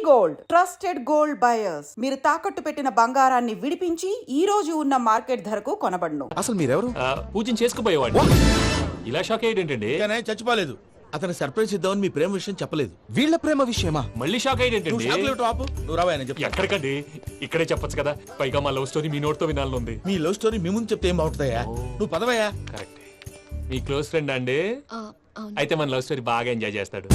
Gold trusted gold buyers మీరు తాకట్టు పెట్టిన బంగారాన్ని విడిపించి ఈ రోజు ఉన్న మార్కెట్ ధరకు కొనబడును. అసలు మీరెవరు? పూజను చేసుకుపోయేవాడు. ఇలా షాక్ అయ్యేటండి. చచ్చిపోలేదు. అతను సర్ప్రైజ్ ఇద్దామని మీ ప్రేమ విషయం చెప్పలేదు. వీళ్ళ ప్రేమ విషయమా? మళ్ళీ షాక్ అయ్యేటండి. ఎక్కడికండి? ఇక్కడే చెప్పొచ్చు కదా. పైగా మా లవ్ స్టోరీ మీ నోటితో వినాలని ఉంది. మీ లవ్ స్టోరీ మీ ముందు చెప్తే ఏం బాగుంటుందయ్యా? నువ్వు పదవయ్యా. కరెక్ట్. మీ క్లోజ్ ఫ్రెండ్ అండి. అయితే మన లవ్ స్టోరీ బాగా ఎంజాయ్ చేస్తాడు.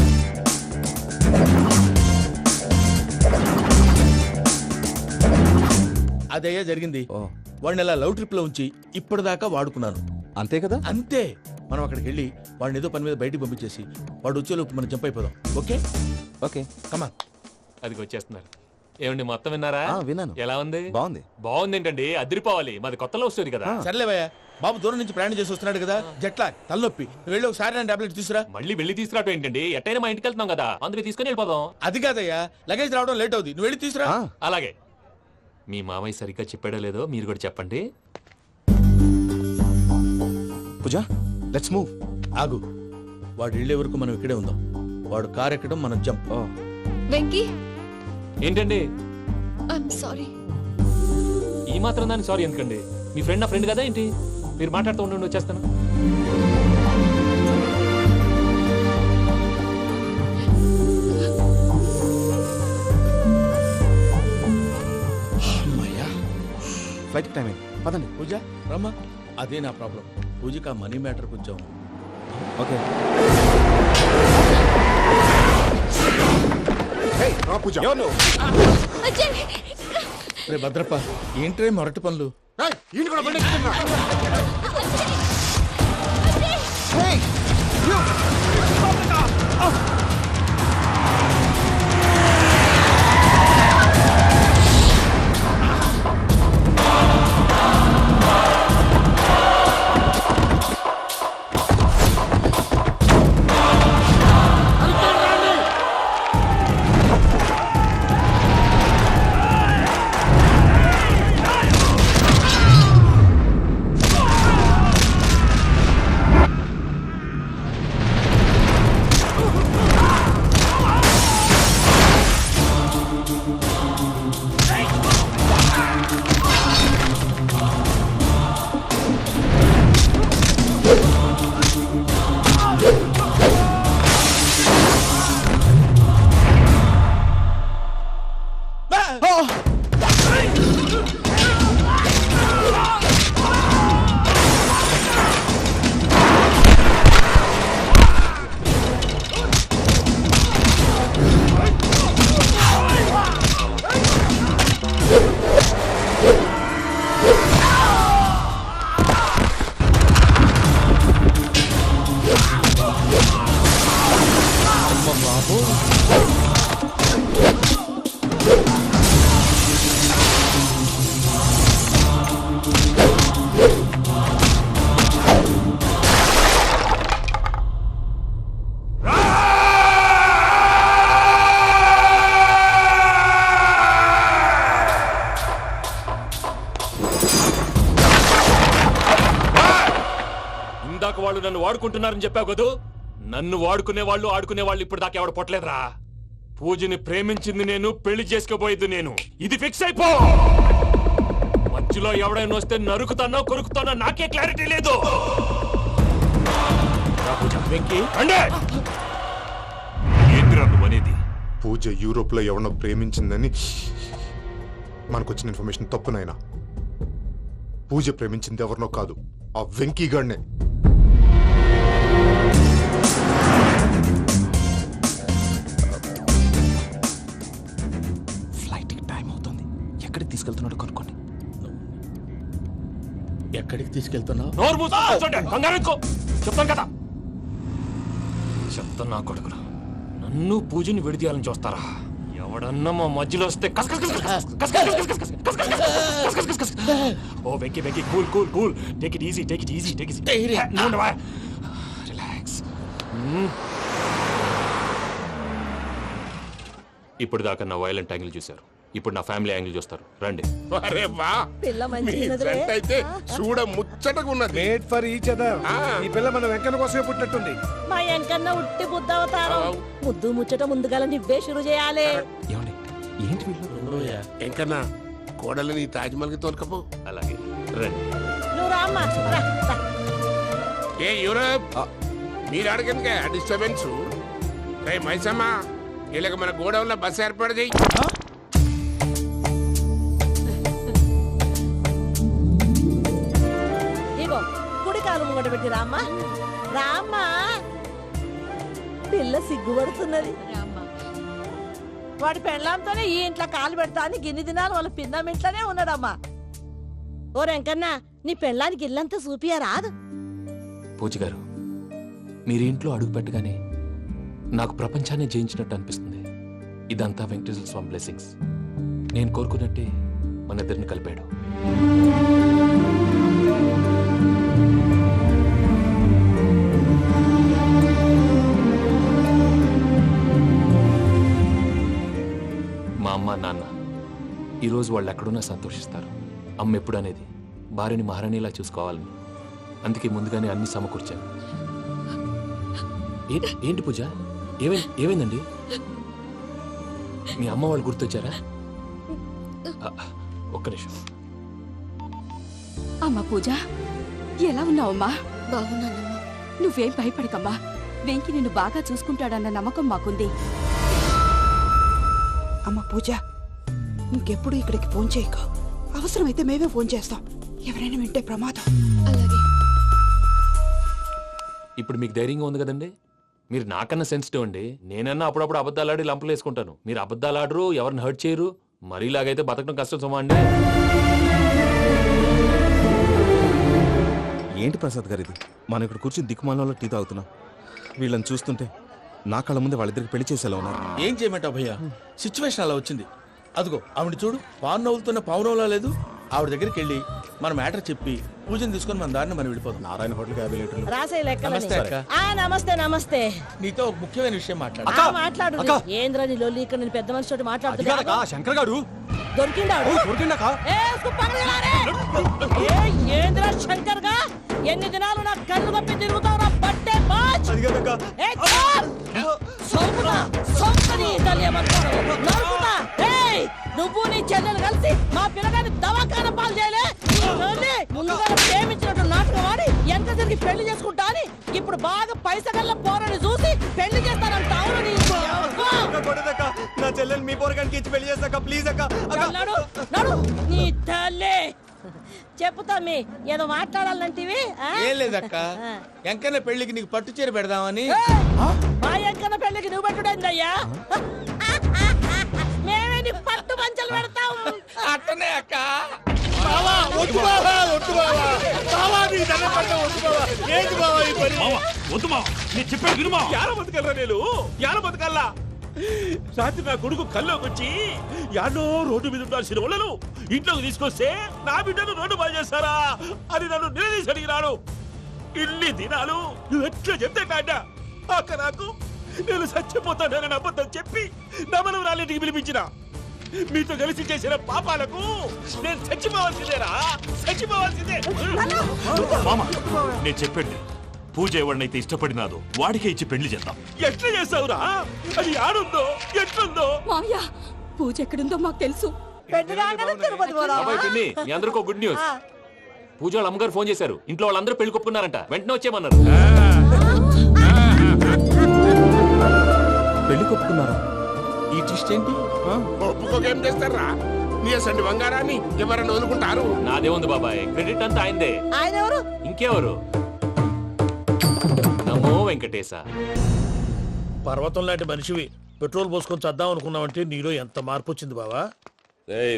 అదయ్యా జరిగింది. వాడిని అలా లవ్ ట్రిప్ లో ఉంచి ఇప్పటిదాకా వాడుకున్నాను. అంతే కదా? అంతే. మనం అక్కడికి వెళ్ళి వాడిని ఏదో పని మీద బయటికి పంపించేసి వాడు వచ్చేలోపు మనం జంప్ అయిపోదాం. ఓకే ఓకే కమా. అది వచ్చేస్తున్నారు. ఏమండి మొత్తం విన్నారా? విన్నాను. ఎలా ఉంది? బాగుంది. బాగుంది ఏంటండి? అదిరిపోవాలి. మాది కొత్త లవ్ స్టోరీ కదా. సర్లేవయ్యా, బాబు దూరం నుంచి ప్రయాణం చేసి వస్తున్నాడు కదా, జట్లా తలనొప్పి. వెళ్ళి ఒకసారి నా టాబ్లెట్ తీసుకురా. మళ్ళీ వెళ్ళి తీసుకురావటం ఏంటండి? ఎట్టైనా మా ఇంటికి వెళ్తున్నాం కదా, అందుకే తీసుకొని వెళ్ళిపోదాం. అది కాదయ్యా, లగేజ్ రావడం లేట్ అవుతుంది. నువ్వు వెళ్ళి తీసుకురా. అలాగే. మీ మామయ్య సరిగ్గా చెప్పాడో లేదో మీరు కూడా చెప్పండి. పూజ, లెట్స్ మూవ్. ఆగు. వాడు వెళ్ళే వరకు మనం ఇక్కడే ఉందాం. వాడు కార్ ఎక్కడం, మనం జంప్. వెంకీ, ఏంటండి ఐఎమ్ సారీ. ఈ మాత్రం దాన్ని సారీ ఎందుకండి? మీ ఫ్రెండ్ నా ఫ్రెండ్ కదా ఏంటి? మీరు మాట్లాడుతూ ఉండండి, వచ్చేస్తాను. ఫ్లైట్ టైం అయింది, పదండి. పూజ రమ్మా. అదే నా ప్రాబ్లం. పూజకి ఆ మనీ మ్యాటర్ కొంచెం. ఓకే. రే భద్రప్ప, ఏంట్రే మొరటి పనులు? ఇందాక వాళ్ళు నన్ను వాడుకుంటున్నారని చెప్పావు కదూ. నన్ను వాడుకునే వాళ్ళు ఇప్పుడు దాకా ఎవడ పొట్టలేదురా. పూజని ప్రేమించింది నేను, పెళ్లి చేసుకోబోయేది నేను. ఇది ఫిక్స్ అయిపో. మధ్యలో ఎవడైనా వస్తే నరుకుతానో కొరుకుతానో నాకే క్లారిటీ లేదు. అనేది పూజ యూరోప్ లో ఎవరినో ప్రేమించిందని మనకొచ్చిన ఇన్ఫర్మేషన్ తప్పునైనా. పూజ ప్రేమించింది ఎవరినో కాదు, ఆ వెంకీ గాడినే. ఫ్లైట్ టైం అవుతుంది. ఎక్కడికి తీసుకెళ్తున్నాడో కనుక్కోండి. ఎక్కడికి తీసుకెళ్తున్నావు? చెప్తాను కదా. చెప్తాను కొడుకులు. నన్ను పూజని విడిదీయాలని చూస్తారా? ఎవడన్నా మా మధ్యలో వస్తే ఓ Venky Venky, cool cool cool, take it easy, take it easy, take it easy. Relax. ఇప్పుడు దాకా నా వైలెంట్ యాంగిల్ చూశారు, ఇప్పుడు నా ఫ్యామిలీ యాంగిల్ చూస్తారు. రండి. అరే వా, మీ ఫ్రెండ్ అయితే చూడ ముచ్చటగా ఉన్నది. Made for each other. ఈ పిల్ల మన వెంకన్న కోసమే పుట్టినట్టుంది. మా వెంకన్న ఉట్టి బుద్ధ అవతారం. ముద్దు ముచ్చట ముందుగా నువ్వే షురు చేయాలి. ఏమండి ఏంటి వీళ్ళు ఎంకన్నా కోడల్ని తాజ్మహల్కి తోలుకపో. అలాగే రండి. నువ్వు రామ్మా రా, రా. ఏ యూరప్ మీరు అడగనుక డిస్టర్బెన్స్. రే మైసమ్మ వీళ్ళకి మన గోడౌన్లో బస్సు ఏర్పాటు చేయి. ఇగో కుడి కాలు ముంగట పెట్టి రామ్మా రామ్మా. పిల్ల సిగ్గుపడుతున్నది. వాడి పెళ్ళాంతోనే ఈ ఇంట్లో కాలు పెడతా అని గిన్ని దినాలు వాళ్ళ పిన్నం ఇంట్లోనే ఉన్నాడమ్మా. ఓ వెంకన్నా నీ పెళ్ళానికి ఇల్లంతా చూపియా రాదు. పూజ గారు, మీరు ఇంట్లో అడుగు పెట్టగానే నాకు ప్రపంచాన్ని జయించినట్టు అనిపిస్తుంది. ఇదంతా వెంకటేశ్వర స్వామి బ్లెస్సింగ్స్. నేను కోరుకున్నట్టే మన ఇద్దరిని కలిపాడు. మా అమ్మ నాన్న ఈరోజు వాళ్ళు ఎక్కడున్నా సంతోషిస్తారు. అమ్మ ఎప్పుడు అనేది భార్యని మహారాణిలా చూసుకోవాలని. అందుకే ముందుగానే అన్ని సమకూర్చాను. ఏంటి పూజ, ఏమైందండి? మీ అమ్మ వాళ్ళు గుర్తొచ్చారా? ఒక్క నిమిషం. అమ్మా పూజ, ఎలా ఉన్నావమ్మా? బాగున్నానమ్మా. నువ్వేం భయపడకమ్మా. వెంకి నిన్ను బాగా చూసుకుంటాడన్న నమ్మకం మాకుంది. అమ్మ పూజ, ఇంకెప్పుడు ఇక్కడికి ఫోన్ చేయక. అవసరమైతే మేమే ఫోన్ చేస్తాం. ఎవరైనా వింటే ప్రమాదం. అలాగే. ఇప్పుడు మీకు ధైర్యంగా ఉంది కదండి. మీరు నాకన్నా సెన్సిటివ్ అండి. నేనన్నా అప్పుడప్పుడు అబద్ధాలాడి లంపలు వేసుకుంటాను. మీరు అబద్ధాలు ఆడరు, ఎవరిని హర్ట్ చేయరు. మరీలాగైతే బతకడం కష్టం సుమా అండి. ఏంటి ప్రసాద్ గారు ఇది? మనం ఇక్కడ కూర్చుని దిక్కుమాలలో టీ తాగుతున్నాం. వీళ్ళని చూస్తుంటే నా కళ్ళ ముందే వాళ్ళిద్దరికి పెళ్లి చేసేలా ఉన్నారు. ఏం చేయమంటావు భయ్యా, సిచ్యువేషన్ అలా వచ్చింది. అదిగో ఆవిడ చూడు, పావు నవ్వులుతున్న పావునవ్వులా లేదు. ఆవిడ దగ్గరికి వెళ్ళి మన మ్యాటర్ చెప్పి పూజను తీసుకొని మన దారిని మనం వెళ్ళిపోతాం. నారాయణ హోటల్కి 50 లీటర్లు. రాసే నమస్తే అక్క. నమస్తే నమస్తే. నీతో ఒక ముఖ్యమైన విషయం మాట్లాడు. మాట్లాడు. ఏంద్రా నీ లొల్లి? ఇక్కడ నేను పెద్ద మనిషి తోటి మాట్లాడుతున్నా. శంకర్ గారు దొరికిండాడు. ఏంద్రా శంకర్ గా? ఎన్ని దినాలు నా కళ్ళు కప్పి తిరుగుతావు? పట్టే బాచ్. నువ్వు నీ చెల్లెలు కలిసి మా పిల్లగాని దవాఖాన పాలు చేయలే. ముందుగా ప్రేమించినట్టు నాటకం ఆడి ఎంత తిరిగి పెళ్లి చేసుకుంటా అని ఇప్పుడు బాగా పైసగల్ల పోరని చూసి పెళ్లి చేస్తానంట. అవును నా చెల్లెలు మీ పోరగానికి ఇచ్చి పెళ్లి చేస్తాక ప్లీజ్ అక్క. నడు నీ తల్లి. చెప్పు తమ్మి, ఏదో మాట్లాడాలంటివి. ఏం లేదక్క, ఎంకన్న పెళ్లికి నీకు పట్టు చీర పెడదామని. మా ఎంకన్న పెళ్లికి నువ్వు పెట్టుడైందయ్యా? మేమే నీకు పట్టు పంచలు పెడతాం. అట్టనే అక్క. రాత్రి నా కొడుకు కల్లోకి వచ్చి యాడో రోడ్డు మీద ఉండాల్సిన వాళ్ళను ఇంట్లోకి తీసుకొస్తే నా బిడ్డను రోడ్డు బాగా చేస్తారా అని నన్ను నిలదీసి అడిగినాడు. ఇన్ని దినాలు నువ్వు ఎట్లా చెప్తే కాడా అక్క నాకు నేను చచ్చిపోతానని అబద్ధం చెప్పి నా మనవరాలింటికి పిలిపించిన. మీతో కలిసి చేసిన పాపాలకు నేను చచ్చిపోవాల్సిందేరా, చచ్చిపోవాల్సిందే. మామ, నేను చెప్పండి, పూజ ఎవరినైతే ఇష్టపడినాదో వాడికే ఇచ్చి పెళ్లి చేద్దాం. ఎట్లా చేస్తావురా? అది ఆడుందో ఎట్లుందో? మామయ్య, పూజ ఎక్కడుందో మాకు తెలుసు. తిరుపతి పోదామా? బాబాయ్ పిన్ని, మీ అందరికీ గుడ్ న్యూస్. పూజ వాళ్ళ అమ్మగారు ఫోన్ చేశారు. ఇంట్లో వాళ్ళందరూ పెళ్లి కొప్పుకున్నారంట. వెంటనే వచ్చేయమన్నారు. పెళ్లి కొప్పుకున్నారా? ఈ ట్విస్ట్ ఏంటి? ఒప్పుకోకేం చేస్తారా? నీ అసంటి బంగారాన్ని ఎవరైనా వదులుకుంటారు? నాదేముంది బాబాయ్, క్రెడిట్ అంతా ఆయనదే. ఆయన ఎవరు? ఇంకెవరు? నమో వెంకటేశ. పర్వతం లాంటి మనిషివి పెట్రోల్ పోసుకొని చద్దాం అనుకున్నావంటే నీలో ఎంత మార్పు వచ్చింది బావా.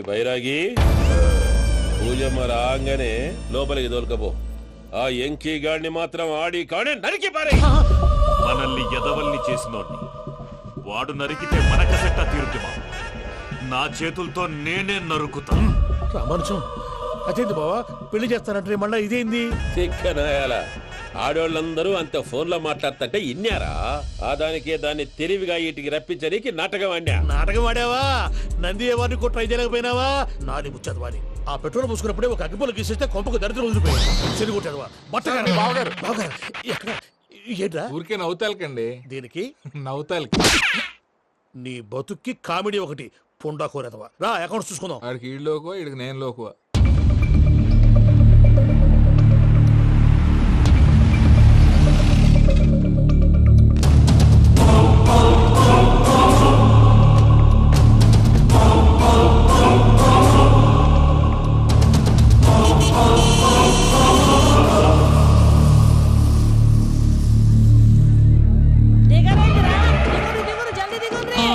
బైరాగి, పూజమ్మ రాగానే లోపలికి దొరకపో. ఆ ఎంకీ గాడిని మాత్రం ఆడి కాడే నరికి పారే. మనల్ని ఎదవల్ని చేసినోడ్ని వాడు నరికితే మనకసెట్టా తీరుతుమా? నా చేతులతో నేనే నరుకుతా. రామానుజం, అదేంటి బావా పెళ్లి చేస్తానంటే మళ్ళా ఇదేంది? చిక్కనాయాల ఆడోళ్ళందరూ అంత ఫోన్ లో మాట్లాడుతుంటే ఇన్నారా? ఆ దానికే దాన్ని తెలివిగా వీటికి రప్పించడానికి నాటకం ఆడా. నాటకం ఆడావా? నంది ఎవరిని కూడా ట్రై చేయలేకపోయినావా? నాది ముచ్చదు వాడి. ఆ పెట్రోల్ పోసుకున్నప్పుడే ఒక అగ్గిపోలు గీసేస్తే కొంపకు దరిద్రం వదిలిపోయాడు. చెరుగుంటాడు బట్టగారు. బావగారు బావగారు ఎక్కడ? ఏంట్రా ఊరికే నవ్వుతాలకండి. దీనికి నవ్వుతాలకి నీ బతుక్కి కామెడీ ఒకటి, పుండా కోరేదవా రా అకౌంట్స్ చూసుకుందాం. వాడికి ఈడు లోకువ ఈడికి నేను లోకువ. దిగరేంటిరా? దిగురు జల్దీ దిగుర్రి.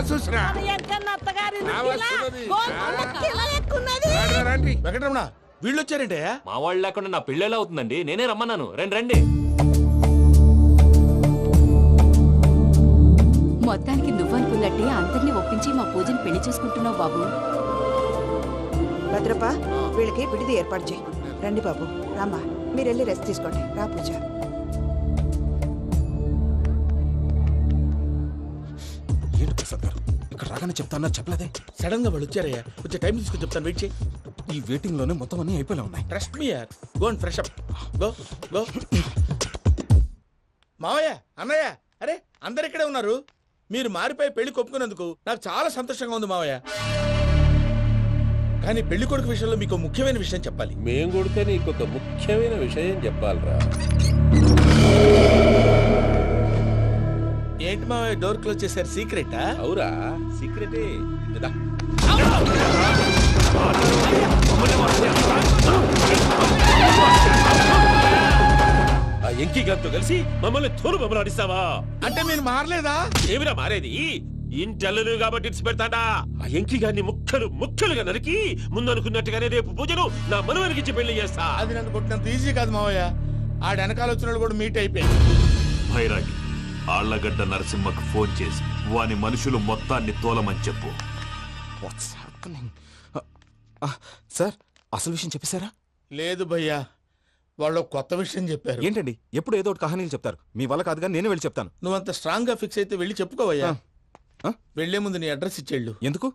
చూసినా అది ఎంకన్న అత్తగారి నా వస్తున్నది. కిలో ఎక్కున్నది. రండి. వెంకటరమణ వీళ్ళు వచ్చారంటే మా వాళ్ళు లేకుండా నా పెళ్ళేలా అవుతుందండి? నేనే రమ్మన్నాను. రండి రండి. మొత్తానికి నువ్వనుకున్నట్టే అందరినీ ఒప్పించి మా పూజని పెళ్లి చేసుకుంటున్నావు బాబు. భద్రప్ప వీళ్ళకి విడిది ఏర్పాటు చేయి. రండి బాబు, రామ్మా మీరు వెళ్ళి రెస్ట్ తీసుకోండి. రా పూజ. ఏంటి ప్రసాద్ గారు ఇక్కడ రాగానే చెప్తానా చెప్పలేదే? సడన్ గా వాళ్ళు వచ్చారయ్యా, కొంచెం టైం తీసుకొని చెప్తాను, వెయిట్ చేయి. ఈ వెయిటింగ్ లోనే మొత్తం అన్ని అయిపోయినా ఉన్నాయి. ట్రస్ట్ మీ యార్, go and fresh up. Go go. మావయ్య, అన్నయ్య, అరే అందరు ఇక్కడే ఉన్నారు. మీరు మారిపోయి పెళ్లి కొప్పుకున్నందుకు నాకు చాలా సంతోషంగా ఉంది మావయ్య. కానీ పెళ్లి కొడుకు విషయంలో మీకు ముఖ్యమైన విషయం చెప్పాలి. మేం కొడితే నీకు ఒక ముఖ్యమైన విషయం చెప్పాలరా. ఏంటి మావయ్య డోర్ క్లోజ్ చేశారు? సీక్రెటా? అవురా, సీక్రెటే. ఇదా. ఆ ఎంకి గారితో కలిసి మమ్మల్ని తోలు బొమ్మలాడిస్తావా? అంటే మీరు మారలేదా? ఏమిరా మారేది? ఇంటల్లు కాబట్టి ఇడిచి పెడతాడా? ఆ ఎంకి గారిని ముక్కలుగా నరికి ముందనుకున్నట్టుగానే రేపు పూజను నా మనవరికిచ్చి పెళ్లి చేస్తా. అది నన్ను కొట్టినంత ఈజీ కాదు మావయ్య. ఆ వెనకాల వచ్చిన వాళ్ళు కూడా మీట్ అయిపోయింది. భైరాగి ఆళ్లగడ్డ నరసింహకు ఫోన్ చేసి వాని మనుషులు మొత్తాన్ని తోలమని చెప్పు. What's happening? సార్ అసలు విషయం చెప్పేశారా? లేదు భయ్యా, వాళ్ళు కొత్త విషయం చెప్పారు. ఏంటండి ఎప్పుడు ఏదో ఒకటి కహానీలు చెప్తారు. మీ వల్ల కాదుగా, నేనే వెళ్ళి చెప్తాను. నువ్వంత స్ట్రాంగ్ గా ఫిక్స్ అయితే వెళ్ళి చెప్పుకోవయ్యా. ఆ? వెళ్లే ముందు నీ అడ్రస్ ఇచ్చేళ్ళు. ఎందుకు?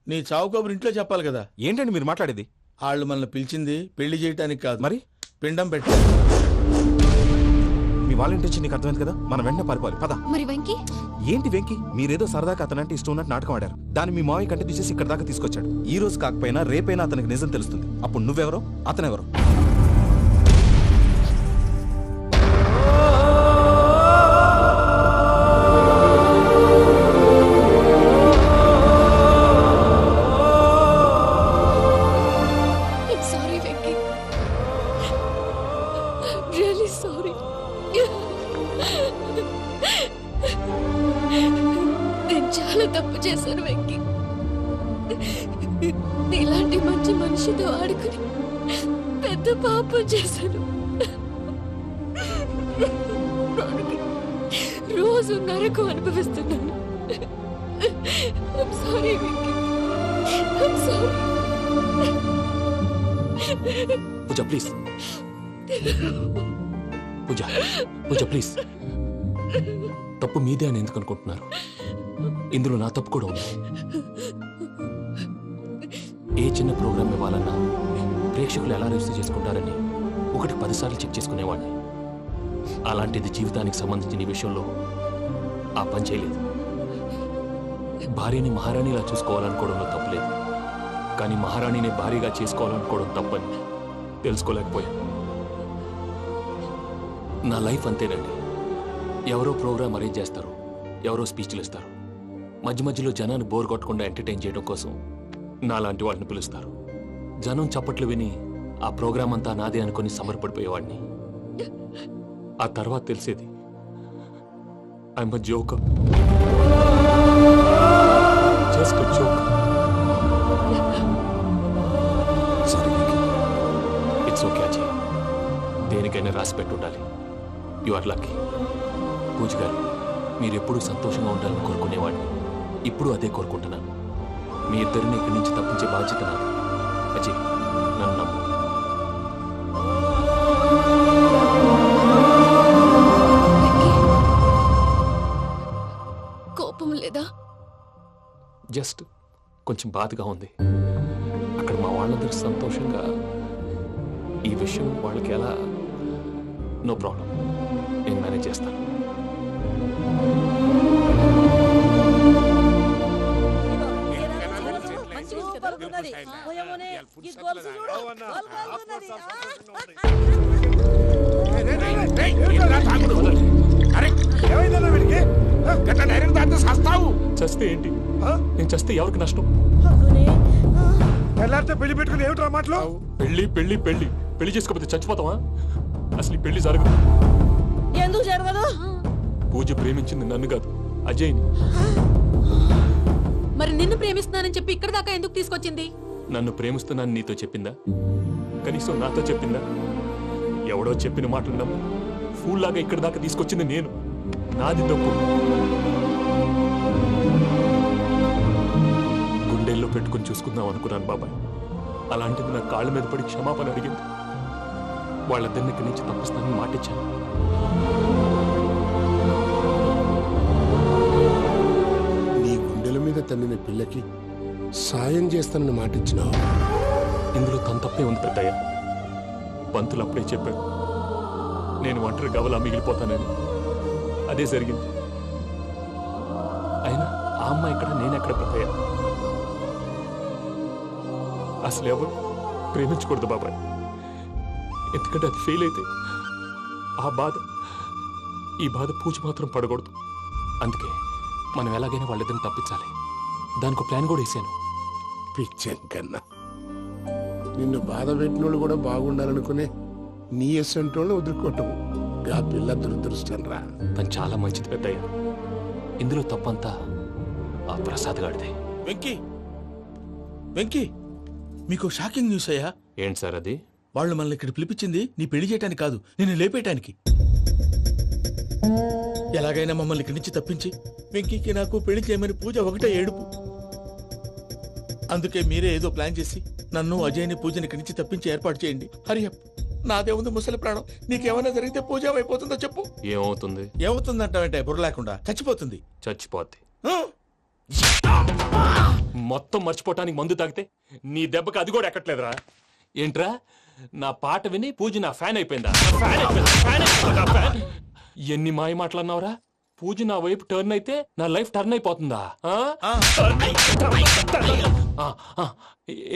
నీ చావు కబురు ఇంట్లో చెప్పాలి కదా. ఏంటండి మీరు మాట్లాడేది? వాళ్ళు మనల్ని పిలిచింది పెళ్లి చేయటానికి కాదు, మరి పిండం పెట్టారు. మీ వాళ్ళ ఇంటెన్షన్ నీకు అర్థమైంది కదా. మనం వెంటనే పారిపోవాలి. పద. మరి వెంకీ? ఏంటి వెంకి, మీరేదో సరదాగా అతనంటే ఇష్టం ఉన్నట్టు నాటకం ఆడారు. దాన్ని మీ మావయ్య కంటే తీసేసి ఇక్కడ దాకా తీసుకొచ్చాడు. ఈ రోజు కాకపోయినా రేపైనా అతనికి నిజం తెలుస్తుంది. అప్పుడు నువ్వెవరో అతనెవరో. Sorry Venky, really sorry. నేను చాలా తప్పు చేశాను వెంకీ. ఇలాంటి మంచి మనిషితో ఆడుకుని పెద్ద పాపం చేశాను. రోజు నరకం అనుభవిస్తున్నాను. Sorry Venky, sorry. Pooja please. Pooja please. తప్పు మీదే అని ఎందుకు అనుకుంటున్నారు? ఇందులో నా తప్పు కూడా ఉంది. ఏ చిన్న ప్రోగ్రామ్ ఇవ్వాలన్నా ప్రేక్షకులు ఎలా రిసీవ్ చేసుకుంటారని 1-10 సార్లు చెక్ చేసుకునేవాడిని. అలాంటిది జీవితానికి సంబంధించిన ఈ విషయంలో ఆ పని చేయలేదు. భార్యని మహారాణిలా చూసుకోవాలనుకోవడంలో తప్పులేదు, కానీ మహారాణిని భారీగా చేసుకోవాలనుకోవడం తప్పని తెలుసుకోలేకపోయాను. నా లైఫ్ అంతేనండి. ఎవరో ప్రోగ్రామ్ అరేంజ్ చేస్తారు, ఎవరో స్పీచ్లు ఇస్తారు. మధ్య మధ్యలో జనాన్ని బోర్ కొట్టకుండా ఎంటర్టైన్ చేయడం కోసం నాలాంటి వాడిని పిలుస్తారు. జనం చప్పట్లు విని ఆ ప్రోగ్రామ్ అంతా నాదే అనుకుని సమర్పడిపోయేవాడిని. ఆ తర్వాత తెలిసేది I'm a joker. Just a joker. It's okay Ajay, దేనికైనా రాసి పెట్టుండాలి. You are lucky. పూజ గారు, మీరు ఎప్పుడూ సంతోషంగా ఉండాలని కోరుకునేవాడిని. ఇప్పుడు అదే కోరుకుంటున్నాను. మీ ఇద్దరిని ఇక్కడి నుంచి తప్పించే బాధ్యత నాది. అజయ్, నన్ను నమ్ము. కోపం లేదా? జస్ట్ కొంచెం బాధగా ఉంది. అక్కడ మా వాళ్ళందరూ సంతోషంగా ఈ విషయం వాళ్ళకి ఎలా? నో ప్రాబ్లం, నేను మేనేజ్ చేస్తాను. చస్తే ఏంటి? నేను చస్తే ఎవరికి నష్టం? పెళ్లి పెట్టుకుని ఏమిట్రా మాటలు? పెళ్లి పెళ్లి పెళ్లి పెళ్లి చేసుకోకపోతే చచ్చిపోతావా? అసలు ఈ పెళ్లి జరగదు. ఎందుకు జరగదు? పూజ ప్రేమించింది నన్ను కాదు, అజయ్ని. మరి నిన్ను ప్రేమిస్తున్నానని చెప్పి ఇక్కడ దాకా ఎందుకు తీసుకొచ్చింది? నన్ను ప్రేమిస్తున్నాను నీతో చెప్పిందా? కనీసం నాతో చెప్పిందా? ఎవడో చెప్పిన మాటలు నమ్ము ఫూల్ లాగా ఇక్కడ దాకా తీసుకొచ్చింది నేను. నాది తప్పు. గుండెల్లో పెట్టుకుని చూసుకుందాం అనుకున్నాను బాబాయ్. అలాంటిది నా కాళ్ళ మీద పడి క్షమాపణ అడిగింది. వాళ్ళిద్దరిని ఇక్కడి నుంచి తప్పిస్తానని మాటిచ్చాను. నీ గుండెల మీద తన్నిన పిల్లకి సాయం చేస్తానని మాటిచ్చినావు. ఇందులో తన తప్పే ఉంది పెద్దయ్య. పంతులు అప్పుడే చెప్పాడు నేను ఒంటరి గవలా మిగిలిపోతానని. అదే జరిగింది. అయినా ఆ అమ్మాయి ఇక్కడ, నేనెక్కడ పెద్దయ్య? అసలు ఎవరు ప్రేమించకూడదు బాబాయ్. ఎందుకంటే అది ఫెయిల్ అయితే ఈ బాధ పూజ మాత్రం పడకూడదు. అందుకే మనం ఎలాగైనా వాళ్ళిద్దరిని తప్పించాలి. దానికి ప్లాన్ కూడా వేసాను. పిచ్చం కన్నా నిన్ను బాధ పెట్టినోళ్ళు కూడా బాగుండాలనుకునే నీ ఎస్సంటోళ్ళు వదులుకోవటం ఆ పిల్ల దురదృష్టం రా. తను చాలా మంచిది పెద్దయ్య. ఇందులో తప్పంతా ఆ ప్రసాద్ గాడిదే. వెంకీ వెంకీ, మీకు షాకింగ్ న్యూస్ అయ్యా. ఏంటి సార్ అది? వాళ్ళు మనల్ని ఇక్కడ పిలిపించింది నీ పెళ్లి చేయటానికి కాదు, నిన్ను లేపేయటానికి. ఎలాగైనా మమ్మల్ని ఇక్కడి నుంచి తప్పించి వెంకీకి నాకు పెళ్లి చేయమని పూజ ఒకటే ఏడుపు. అందుకే మీరే ఏదో ప్లాన్ చేసి నన్ను అజయ్ని పూజని ఇక్కడి నుంచి తప్పించి ఏర్పాటు చేయండి. హరియప్, నాదే ఉంది ముసలి ప్రాణం. నీకేమైనా జరిగితే పూజ అయిపోతుందో చెప్పు. ఏమవుతుంది? ఏమవుతుందంటావంటే బుర్ర లేకుండా చచ్చిపోతుంది. చచ్చిపోద్ది. మొత్తం మర్చిపోవటానికి మందు తాగితే నీ దెబ్బకి అది కూడా ఎక్కట్లేదురా. ఏంట్రా, నా పాట విని పూజ నా ఫ్యాన్ అయిపోయిందా? ఎన్ని మాయ మాటలన్నావురా? పూజ నా వైపు టర్న్ అయితే నా లైఫ్ టర్న్ అయిపోతుందా?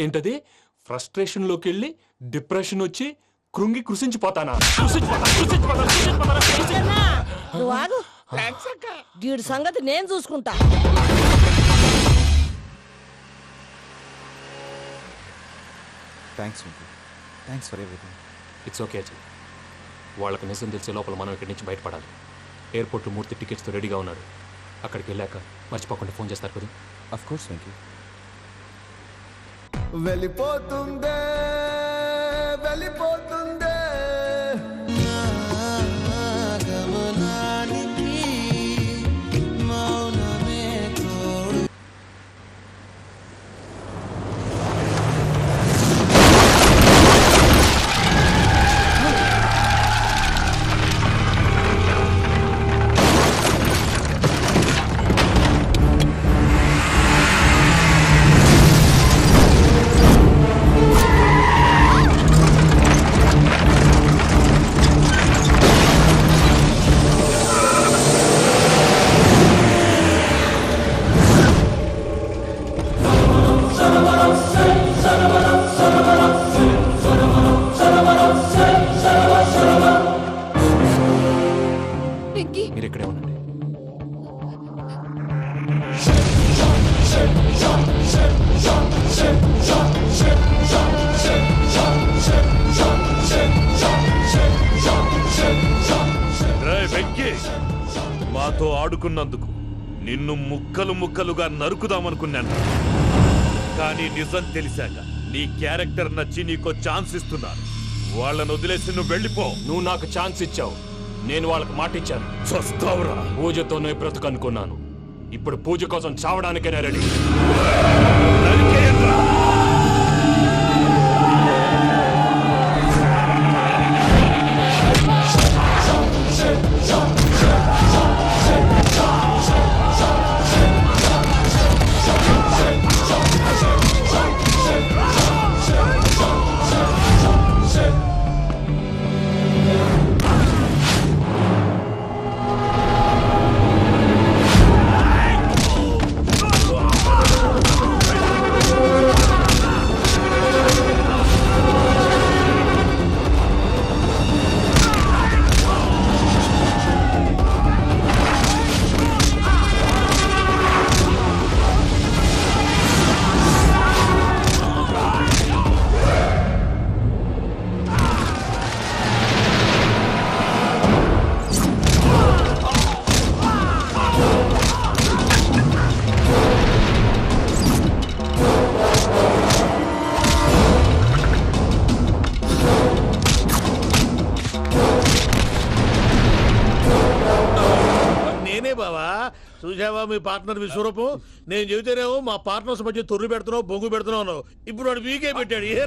ఏంటది? ఫ్రస్ట్రేషన్ లోకి వెళ్ళి డిప్రెషన్ వచ్చి కృంగి కృషించిపోతానా? నువ్వు ఆగు. వీడి సంగతి నేను చూసుకుంటా. Thanks for everything. It's okay Ajay. వాళ్ళకి నిజం తెలిసే లోపల మనం ఇక్కడి నుంచి బయటపడాలి. ఎయిర్పోర్ట్లో మూర్తి టికెట్స్తో రెడీగా ఉన్నాడు. అక్కడికి వెళ్ళాక మర్చిపోకుండా ఫోన్ చేస్తారు కదా. Of course Venky. వెళ్ళిపోతుందే వెళ్ళిపోతుందే గమనానికి మౌనమే తోడు. మీరు ఇక్కడే ఉండండి. వెంకీ, మాతో ఆడుకున్నందుకు నిన్ను ముక్కలు ముక్కలుగా నరుకుదామనుకున్నాను. కానీ నిజం తెలిసాక నీ క్యారెక్టర్ నచ్చి నీకో ఛాన్స్ ఇస్తున్నాను. వాళ్ళను వదిలేసి నువ్వు వెళ్ళిపో. నువ్వు నాకు ఛాన్స్ ఇచ్చావు, నేను వాళ్ళకి మాట ఇచ్చాను. చస్తావురా. పూజతోనే బ్రతుకనుకున్నాను. ఇప్పుడు పూజ కోసం చావడానికైనా రెడీ. చూసావా మీ పార్ట్నర్ విశ్వరూపం? నేను చెబితేనేమో మా పార్ట్నర్స్ మధ్య తొర్రు పెడుతున్నావు, బొంగు పెడుతున్నావు అన్నావు. ఇప్పుడు వాడు వీకే పెట్టాడు. ఏ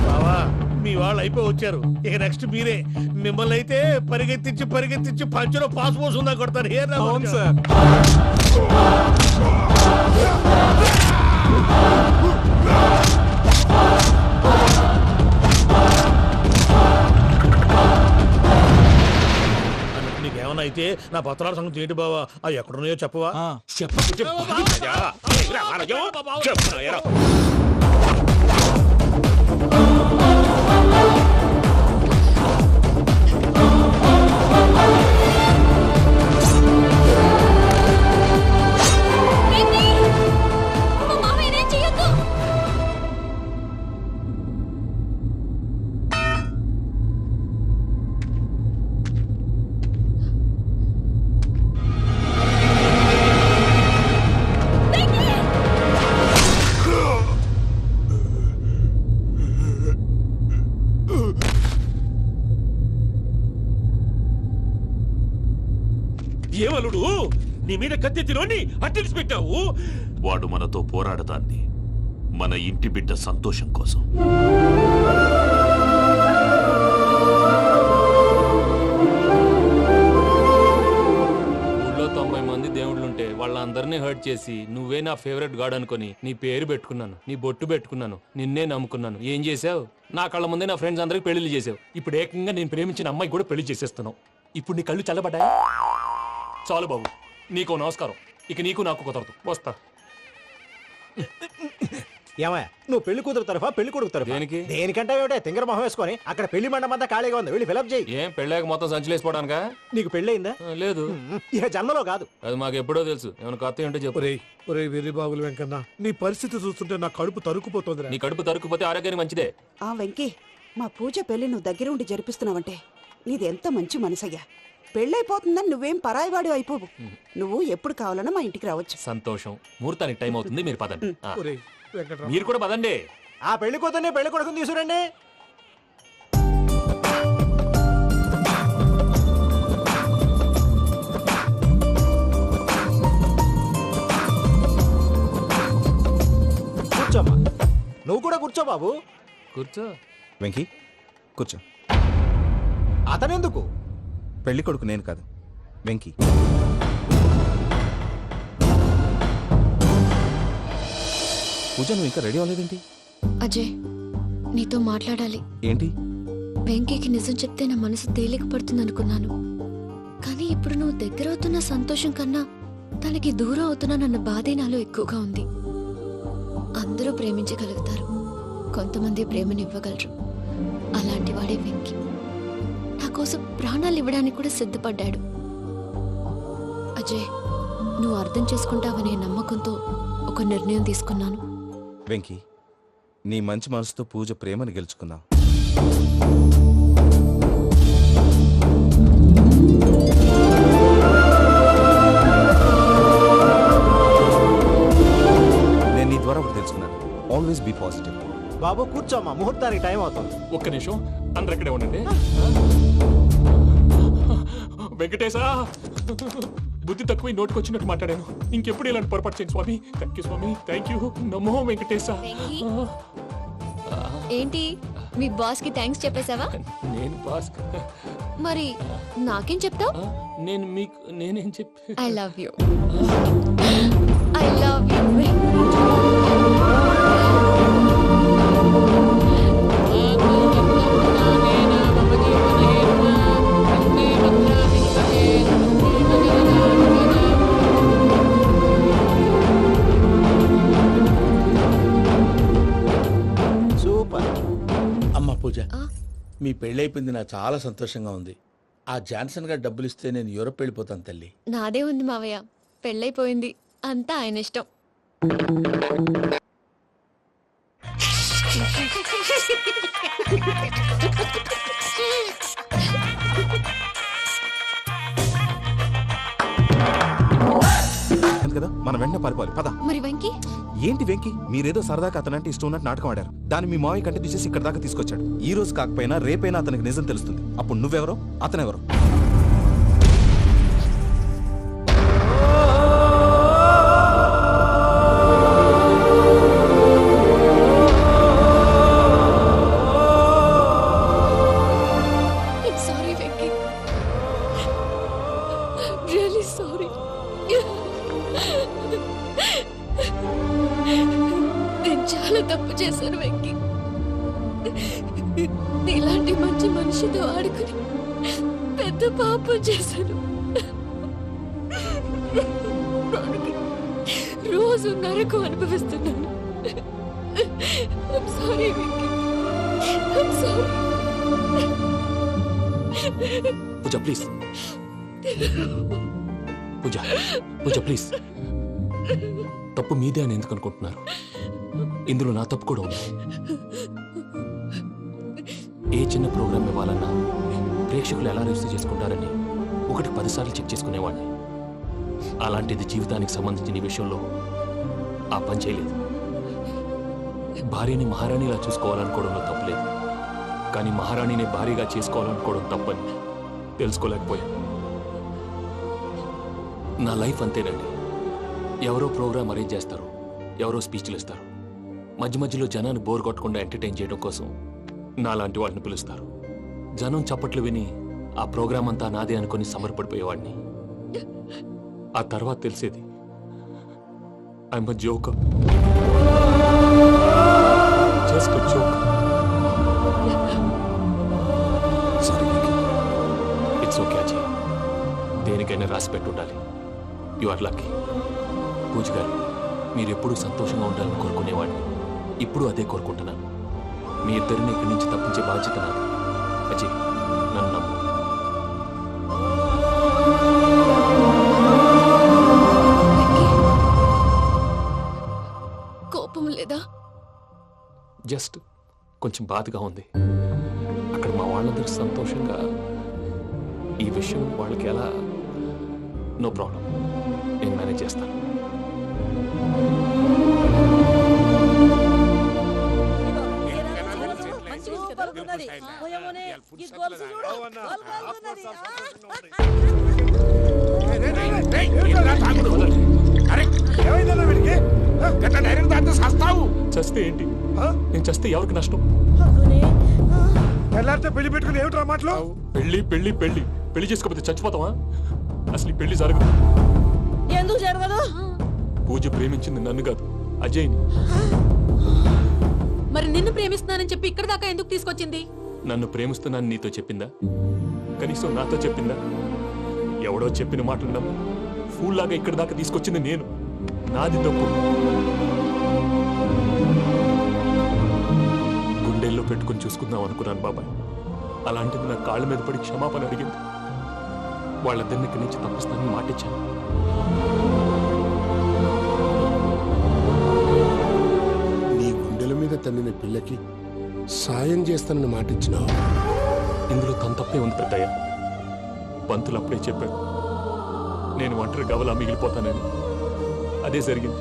బావా, మీ వాళ్ళు అయిపోయి వచ్చారు. ఇక నెక్స్ట్ మీరే. మిమ్మల్ని అయితే పరిగెత్తించి పరిగెత్తించి పంచలో పాస్ పోసుందా కొడతారు. ఏ సార్ నీకేమన్నా అయితే నా పత్రాల సంగతి ఏంటి బావా? అవి ఎక్కడున్నాయో చెప్పవా? ఏమలుడు నీ మీద కత్తెత్తిలోని అట్టెలిసి పెట్టావు. వాడు మనతో పోరాడతాన్ని మన ఇంటి బిడ్డ సంతోషం కోసం. ఊళ్ళో 90 మంది దేవుళ్ళుంటే వాళ్ళందరినీ హర్ట్ చేసి నువ్వే నా ఫేవరెట్ గాడ్ అనుకుని నీ పేరు పెట్టుకున్నాను, నీ బొట్టు పెట్టుకున్నాను, నిన్నే నమ్ముకున్నాను. ఏం చేసావు? నా కళ్ళ ముందే నా ఫ్రెండ్స్ అందరికి పెళ్లి చేసావు. ఇప్పుడు ఏకంగా నేను ప్రేమించిన అమ్మాయి కూడా పెళ్లి చేసేస్తున్నావు. ఇప్పుడు నీ కళ్ళు చల్లబడ్డాయి. చాలు బాబు, నీకు నమస్కారం. ఇక నీకు నాకు కుదరదు. వస్తా. ఏమయ్య, నువ్వు పెళ్లి కూతురు తరఫా పెళ్లి కొడుకు తరఫా? దేనికి? దేనికంటే ఏమిటే తింగర మొహం వేసుకొని అక్కడ పెళ్లి మండపం అంతా ఖాళీగా ఉంది, వెళ్ళి ఫిలప్ చేయి. ఏం పెళ్ళాక మొత్తం సంచలేసిపోవడానికా? నీకు పెళ్ళయిందా? లేదు. ఇక జన్మలో కాదు. అది మాకు ఎప్పుడో తెలుసు. ఏమైనా కొత్త ఉంటే చెప్పు. వెర్రి బాబులు వెంకన్న, నీ పరిస్థితి చూస్తుంటే నా కడుపు తరుక్కుపోతుంది. నీ కడుపు తరుక్కుపోతే ఆరోగ్యానికి మంచిదే. ఆ వెంకీ, మా పూజ పెళ్లి నువ్వు దగ్గర ఉండి జరిపిస్తున్నావంటే నీది ఎంత మంచి మనసయ్యా. పెళ్ళైపోతుందని నువ్వేం పరాయివాడు అయిపోవు. నువ్వు ఎప్పుడు కావాలన్నా మా ఇంటికి రావచ్చు. సంతోషం. ముహూర్తానికి టైం అవుతుంది, మీరు పదండి. వెంకట్రావు, మీరు కూడా పదండి. ఆ పెళ్లి కూతుర్ని పెళ్లి కొడుకుని తీసుకురండి. కూర్చోమ్మా. నువ్వు కూడా కూర్చో బాబు. కూర్చో. వెంకీ కూర్చో. అతనెందుకు? పెళ్లి కొడుకు నేను కాదు, వెంకీ. పూజ, నువ్వు ఇంకా రెడీ అవ్వలేదేంటి? అజయ్, నీతో మాట్లాడాలి. ఏంటి? వెంకీకి నిజం చెప్తే నా మనసు తేలిక పడుతుంది అనుకున్నాను. కానీ ఇప్పుడు నువ్వు దగ్గర అవుతున్న సంతోషం కన్నా తనకి దూరం అవుతున్నానన్న బాధే నాలో ఎక్కువగా ఉంది. అందరూ ప్రేమించగలుగుతారు, కొంతమంది ప్రేమనివ్వగలరు. అలాంటి వాడే వెంకీ. నా కోసం ప్రాణాలు ఇవ్వడానికి కూడా సిద్ధపడ్డాడు. అజయ్, నువ్వు అర్థం చేసుకుంటావనే నమ్మకంతో ఒక నిర్ణయం తీసుకున్నాను. వెంకీ, నీ మంచి మనసుతో పూజ ప్రేమని గెలుచుకుందాం. నేను నీ ద్వారా ఒకటి తెలుసుకున్నాను. Always be positive. బాబు కూర్చోమ్మా, ముహూర్తానికి టైం అవుతుంది. ఒక్క నిమిషం, అందరు ఇక్కడే ఉండండి. వెంకటేశా, బుద్ధి తక్కువ నోటికి వచ్చినట్టు మాట్లాడాను. ఇంకెప్పుడు ఇలాంటి పొరపాటు చేయండి స్వామి. థ్యాంక్ యూ స్వామి, థ్యాంక్ యూ. నమో వెంకటేశా. ఏంటి, మీ బాస్ కి థ్యాంక్స్ చెప్పేశావా? నేను బాస్. మరి నాకేం చెప్తావు? నేను మీకు నేనేం చెప్పి. I love you. I love you. Super. అమ్మ పూజ, మీ పెళ్ళైపోయింది, నాకు చాలా సంతోషంగా ఉంది. ఆ జాన్సన్ గారు డబ్బులు ఇస్తే నేను యూరోప్ వెళ్ళిపోతాను తల్లి. నాదే ఉంది మావయ్య, పెళ్ళైపోయింది, అంతా ఆయన ఇష్టం. కదా మనం వెంటనే పారిపోవాలి పద. మరి వెంకీ ఏంటి వెంకి, మీరేదో సరదాగా అతనంటే ఇష్టం ఉన్నట్టు నాటకం ఆడారు. దాన్ని మీ మావయ్య కంటే తీసేసి ఇక్కడ దాకా తీసుకొచ్చాడు. ఈ రోజు కాకపోయినా రేపైనా అతనికి నిజం తెలుస్తుంది. అప్పుడు నువ్వెవరో అతనెవరో. Sorry Venky, really sorry. నేను చాలా తప్పు చేశాను వెంకీ. నీలాంటి మంచి మనిషితో ఆడుకుని పెద్ద పాపం చేశాను. రోజు నరకం అనుభవిస్తున్నాను. Sorry Venky, sorry. Pooja please, Pooja Pooja please. తప్పు మీదే అని ఎందుకు అనుకుంటున్నారు? ఇందులో నా తప్పు కూడా ఉంది. ఏ చిన్న ప్రోగ్రామ్ ఇవ్వాలన్నా ప్రేక్షకులు ఎలా రిసీవ్ చేసుకుంటారని 1-10 సార్లు చెక్ చేసుకునేవాడిని. అలాంటిది జీవితానికి సంబంధించిన ఈ విషయంలో ఆ పని చేయలేదు. భార్యని మహారాణిలా చూసుకోవాలనుకోవడంలో తప్పులేదు, కానీ మహారాణిని భారీగా చేసుకోవాలనుకోవడం తప్పని తెలుసుకోలేకపోయాను. నా లైఫ్ అంతేనండి. ఎవరో ప్రోగ్రామ్ అరేంజ్ చేస్తారు, ఎవరో స్పీచ్లు ఇస్తారు. మధ్య మధ్యలో జనాన్ని బోర్ కొట్టకుండా ఎంటర్టైన్ చేయడం కోసం నాలాంటి వాళ్ళని పిలుస్తారు. జనం చప్పట్లు విని ఆ ప్రోగ్రామ్ అంతా నాదే అనుకుని సమర్పడిపోయేవాడిని. ఆ తర్వాత తెలిసేది I'm a joker, just a joker. Sorry, it's okay Ajay. దేనికైనా రాసి పెట్టుండాలి. You are lucky. పూజ గారు, మీరు ఎప్పుడూ సంతోషంగా ఉండాలని కోరుకునేవాడిని. ఇప్పుడు అదే కోరుకుంటున్నాను. మీ ఇద్దరిని ఇక్కడి నుంచి తప్పించే బాధ్యత నాది. అజయ్, నన్ను నమ్ము. కోపం లేదా? జస్ట్ కొంచెం బాధగా ఉంది. అక్కడ మా వాళ్ళందరూ సంతోషంగా ఈ విషయం వాళ్ళకి ఎలా. నో ప్రాబ్లం, నేను మేనేజ్ చేస్తాను. చస్తే ఏంటి? నేను చస్తే ఎవరికి నష్టం? పెళ్లి పెట్టుకుని ఏమిట్రా మాటలు? పెళ్లి పెళ్లి పెళ్లి పెళ్లి చేసుకోకపోతే చచ్చిపోతావా? అసలు ఈ పెళ్లి జరగదు. ఎందుకు జరగదు? పూజ ప్రేమించింది నన్ను కాదు, అజయ్ని. మరి నిన్ను ప్రేమిస్తున్నానని చెప్పి ఇక్కడ దాకా ఎందుకు తీసుకొచ్చింది? నన్ను ప్రేమిస్తున్నాను నీతో చెప్పిందా? కనీసం నాతో చెప్పిందా? ఎవడో చెప్పిన మాటలు నమ్మి ఫూల్ లాగా ఇక్కడ దాకా తీసుకొచ్చింది నేను. నాది తప్పు. గుండెల్లో పెట్టుకుని చూసుకుందాం అనుకున్నాను బాబాయ్. అలాంటిది నా కాళ్ళ మీద పడి క్షమాపణ అడిగింది. వాళ్ళిద్దరిని ఇక్కడి నుంచి తప్పిస్తానని మాటిచ్చాను. నీ గుండెల మీద తన్నిన పిల్లకి సాయం చేస్తానని మాటిచ్చినావు. ఇందులో తన తప్పే ఉంది పెద్దయ్య. పంతులు అప్పుడే చెప్పాడు నేను ఒంటరి గవలా మిగిలిపోతానని. అదే జరిగింది.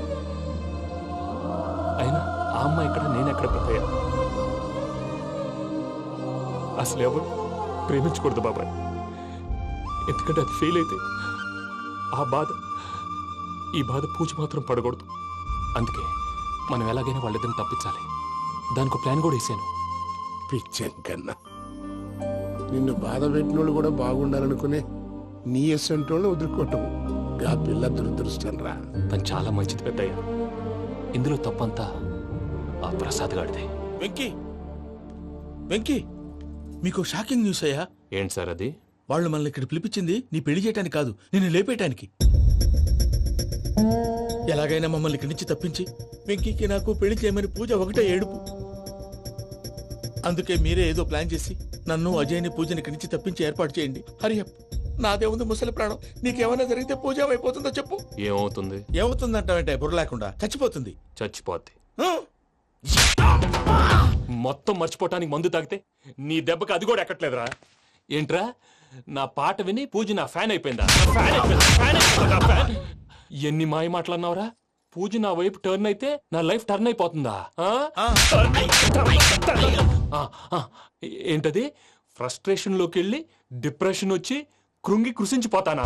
అయినా ఆ అమ్మాయి ఎక్కడ, నేనెక్కడ పెద్దయ్య? అసలు ఎవరు ప్రేమించకూడదు బాబాయ్. ఎందుకంటే అది ఫెయిల్ అయితే ఆ బాధ, ఈ బాధ పూజ మాత్రం పడకూడదు. అందుకే మనం ఎలాగైనా వాళ్ళిద్దరిని తప్పించాలి. దానికి ప్లాన్ కూడా వేసాను. పిచ్చంకన్నా, నిన్ను బాధ పెట్టినోళ్ళు కూడా బాగుండాలనుకునే నీ ఎస్సంటోళ్ళు వదులుకోవటం ఆ పిల్ల దురదృష్టం రా. తను చాలా మంచిది పెద్దయ్య. ఇందులో తప్పంతా ఆ ప్రసాద్ గాడిదే. వెంకీ, వెంకీ, మీకు షాకింగ్ న్యూస్ అయ్యా. ఏంటి సార్ అది? వాళ్ళు మనల్ని ఇక్కడ పిలిపించింది నీ పెళ్లి చేయటానికి కాదు, నిన్ను లేపేయటానికి. ఎలాగైనా మమ్మల్ని ఇక్కడి నుంచి తప్పించి వెంకీకి నాకు పెళ్లి చేయమని పూజ ఒకటే ఏడుపు. అందుకే మీరే ఏదో ప్లాన్ చేసి నన్ను అజయ్ని పూజని ఇక్కడి నుంచి తప్పించి ఏర్పాటు చేయండి. హరియప్, నాదే ఉంది ముసలి ప్రాణం. నీకేమైనా జరిగితే పూజ అయిపోతుందో చెప్పు. ఏమవుతుంది? ఏమవుతుందంటావంటే బుర్ర లేకుండా చచ్చిపోతుంది. చచ్చిపోద్ది. మొత్తం మర్చిపోవటానికి మందు తాగితే నీ దెబ్బకి అది కూడా ఎక్కట్లేదురా. ఏంట్రా, నా పాట విని పూజ నా ఫ్యాన్ అయిపోయిందా? ఎన్ని మాయ మాటలన్నావురా? పూజ నా వైపు టర్న్ అయితే నా లైఫ్ టర్న్ అయిపోతుందా? ఏంటది? ఫ్రస్ట్రేషన్ లోకి వెళ్ళి డిప్రెషన్ వచ్చి కృంగి కృషించిపోతానా?